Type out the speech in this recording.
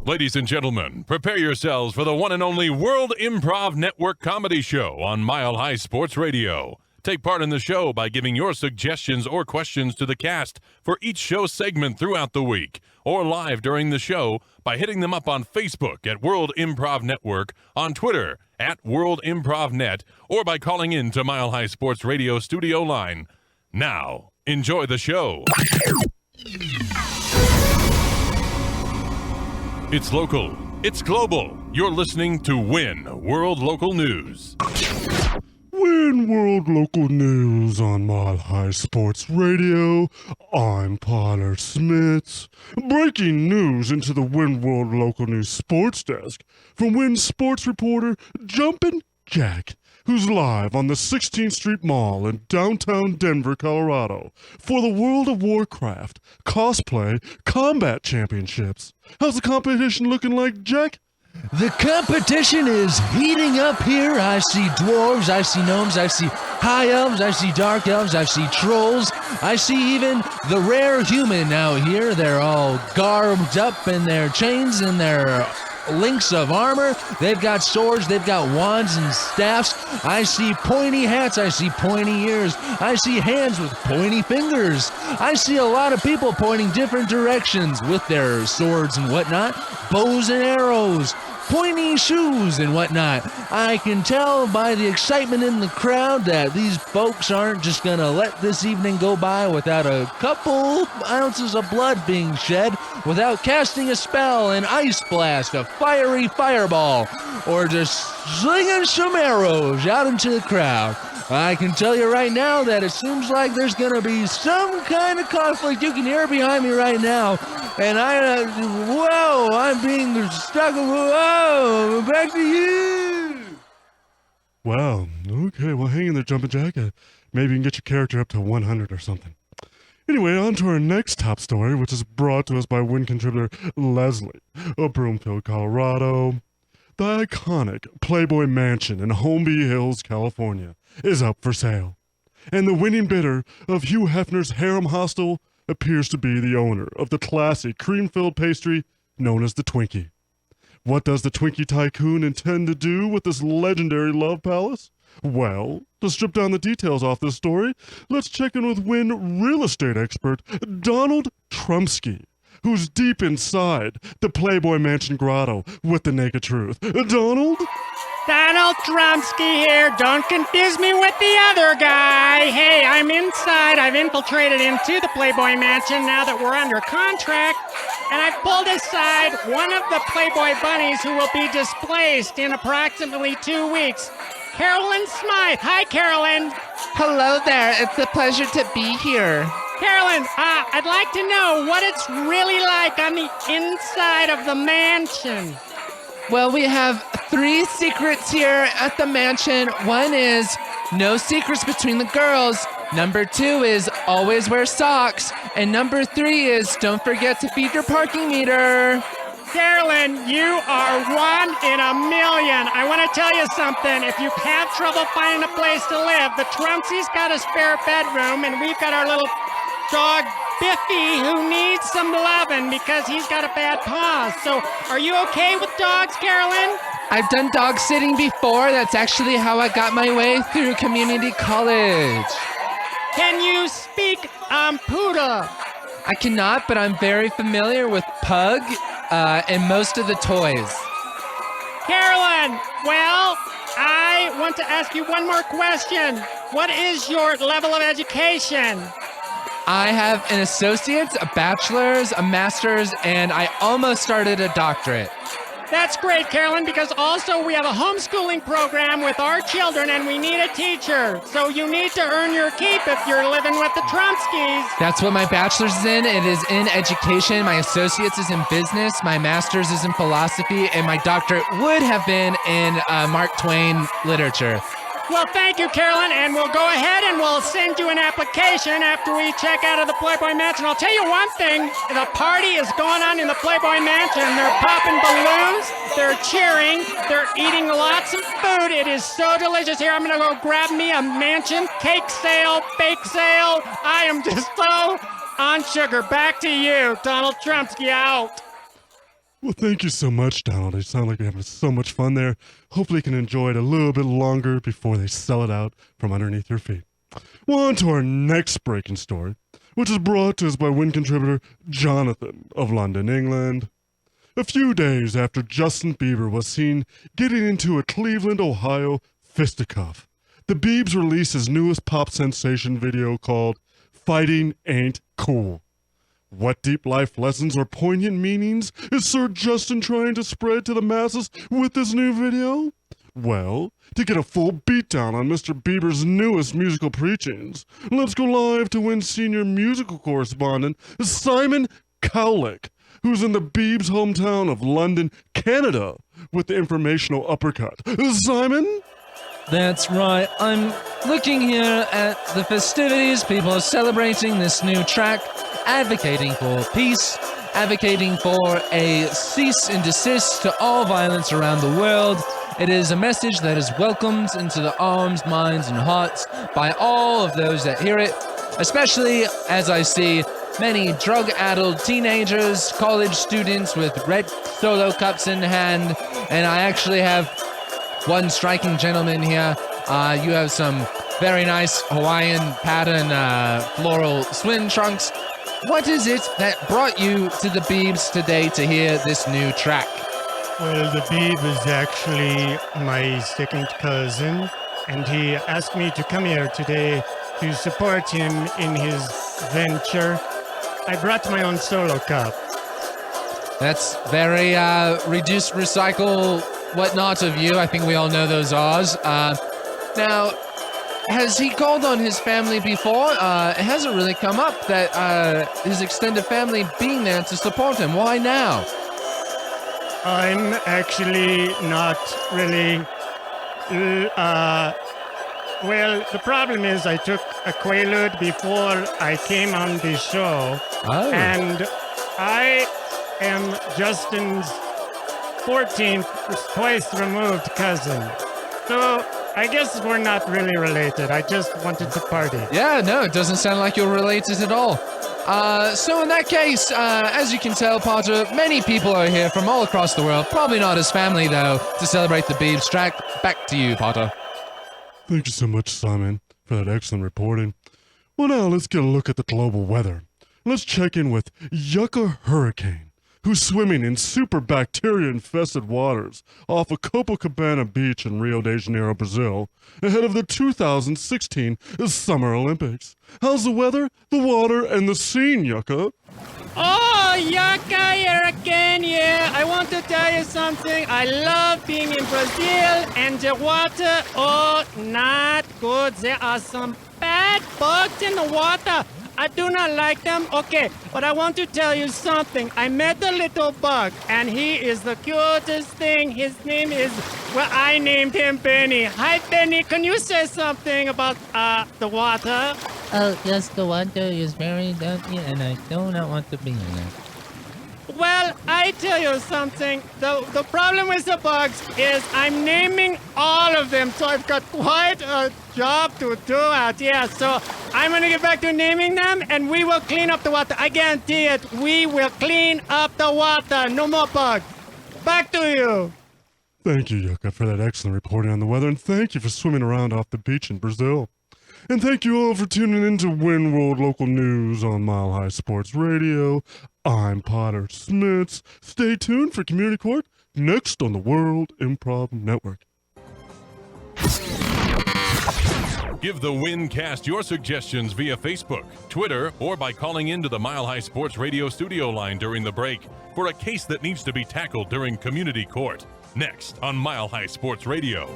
Ladies and gentlemen, prepare yourselves for the one and only World Improv Network comedy show on Mile High Sports Radio. Take part in the show by giving your suggestions or questions to the cast for each show segment throughout the week, or live during the show by hitting them up on Facebook at World Improv Network, on Twitter at World Improv Net, or by calling in to Mile High Sports Radio studio line. Now, enjoy the show. It's local. It's global. You're listening to WIN World Local News. WIN World Local News on Mile High Sports Radio. I'm Potter Smittss. Breaking news into the WIN World Local News Sports Desk from WIN Sports reporter Jumpin' Jack, who's live on the 16th Street Mall in downtown Denver, Colorado, for the World of Warcraft Cosplay Combat Championships. How's the competition looking like, Jack? The competition is heating up here. I see dwarves, I see gnomes, I see high elves, I see dark elves, I see trolls. I see even the rare human out here. They're all garbed up in their chains and their links of armor. They've got swords, they've got wands and staffs. I see pointy hats, I see pointy ears. I see hands with pointy fingers. I see a lot of people pointing different directions with their swords and whatnot, bows and arrows, pointy shoes and whatnot. I can tell by the excitement in the crowd that these folks aren't just gonna let this evening go by without a couple ounces of blood being shed, without casting a spell, an ice blast, a fiery fireball, or just slinging some arrows out into the crowd. I can tell you right now that it seems like there's gonna be some kind of conflict. You can hear it behind me right now. And I'm being stuck. Whoa, back to you. Wow. Okay, well, hang in there, Jumpin' Jack. Maybe you can get your character up to 100 or something. Anyway, on to our next top story, which is brought to us by WIN contributor Leslie of Broomfield, Colorado. The iconic Playboy Mansion in Holmby Hills, California, is up for sale. And the winning bidder of Hugh Hefner's harem hostel appears to be the owner of the classic cream-filled pastry known as the Twinkie. What does the Twinkie tycoon intend to do with this legendary love palace? Well, to strip down the details off this story, let's check in with WIN real estate expert Donald Trumsky, who's deep inside the Playboy Mansion grotto with the naked truth. Donald? Donald Trumsky here. Don't confuse me with the other guy. Hey, I'm inside. I've infiltrated into the Playboy Mansion now that we're under contract, and I've pulled aside one of the Playboy bunnies who will be displaced in approximately 2 weeks. Carolyn Smythe. Hi, Carolyn. Hello there. It's a pleasure to be here. Carolyn, I'd like to know what it's really like on the inside of the mansion. Well, we have 3 secrets here at the mansion. One is no secrets between the girls. Number 2 is always wear socks. And number 3 is don't forget to feed your parking meter. Carolyn, you are one in a million. I want to tell you something. If you have trouble finding a place to live, the Trumpsy's got a spare bedroom, and we've got our little dog Biffy who needs some loving because he's got a bad paw. So are you okay with dogs, Carolyn? I've done dog sitting before. That's actually how I got my way through community college. Can you speak poodle? I cannot, but I'm very familiar with pug and most of the toys. Carolyn, well, I want to ask you one more question. What is your level of education? I have an associate's, a bachelor's, a master's, and I almost started a doctorate. That's great, Carolyn, because also we have a homeschooling program with our children and we need a teacher. So you need to earn your keep if you're living with the Trumskys. That's what my bachelor's is in. It is in education. My associate's is in business. My master's is in philosophy. And my doctorate would have been in Mark Twain literature. Well, thank you, Carolyn, and we'll go ahead and we'll send you an application after we check out of the Playboy Mansion. I'll tell you one thing, the party is going on in the Playboy Mansion. They're popping balloons, they're cheering, they're eating lots of food. It is so delicious. Here, I'm going to go grab me a mansion cake sale, bake sale. I am just so on sugar. Back to you, Donald Trumpsky out. Well, thank you so much, Donald. You sound like you're having so much fun there. Hopefully you can enjoy it a little bit longer before they sell it out from underneath your feet. Well, on to our next breaking story, which is brought to us by WIN contributor Jonathan of London, England. A few days after Justin Bieber was seen getting into a Cleveland, Ohio fisticuff, the Biebs released his newest pop sensation video called Fighting Ain't Cool. What deep life lessons or poignant meanings is Sir Justin trying to spread to the masses with this new video? Well, to get a full beatdown on Mr. Bieber's newest musical preachings, let's go live to WIN senior musical correspondent Simon Cowlick, who's in the Biebs' hometown of London, Canada, with the informational uppercut. Simon? That's right. I'm looking here at the festivities. People are celebrating this new track, advocating for peace, advocating for a cease and desist to all violence around the world. It is a message that is welcomed into the arms, minds, and hearts by all of those that hear it, especially as I see many drug-addled teenagers, college students with red solo cups in hand, and I actually have one striking gentleman here. You have some very nice Hawaiian pattern floral swim trunks. What is it that brought you to the Biebs today to hear this new track? Well, the Beeb is actually my second cousin, and he asked me to come here today to support him in his venture. I brought my own solo cup. That's very reduce, recycle, whatnot of you. I think we all know those R's. Now, has he called on his family before? It hasn't really come up that his extended family being there to support him. Why now? I'm actually not really... well, the problem is I took a Quaalude before I came on the show. Oh. And I am Justin's 14th twice removed cousin. So I guess we're not really related. I just wanted to party. Yeah, no, it doesn't sound like you're related at all. So in that case, as you can tell, Potter, many people are here from all across the world. Probably not his family, though, to celebrate the Biebs track. Back to you, Potter. Thank you so much, Simon, for that excellent reporting. Well, now let's get a look at the global weather. Let's check in with Yucca Hurricane, who's swimming in super bacteria-infested waters off of Copacabana Beach in Rio de Janeiro, Brazil, ahead of the 2016 Summer Olympics. How's the weather, the water, and the scene, Yucca? Oh, Yucca here again, yeah. I want to tell you something. I love being in Brazil, and the water, oh, not good. There are some bad bugs in the water. I do not like them. Okay, but I want to tell you something. I met a little bug, and he is the cutest thing. His name is, well, I named him Benny. Hi, Benny. Can you say something about the water? Oh, yes, the water is very dirty, and I do not want to be in it. Well, I tell you something. The problem with the bugs is I'm naming all of them, so I've got quite a job to do out. Yeah, so I'm going to get back to naming them, and we will clean up the water. I guarantee it. We will clean up the water. No more bugs. Back to you. Thank you, Yucca, for that excellent reporting on the weather, and thank you for swimming around off the beach in Brazil. And thank you all for tuning in to WIN World Local News on Mile High Sports Radio. I'm Potter Smittss. Stay tuned for Community Court next on the World Improv Network. Give the WIN cast your suggestions via Facebook, Twitter, or by calling into the Mile High Sports Radio studio line during the break for a case that needs to be tackled during Community Court. Next on Mile High Sports Radio.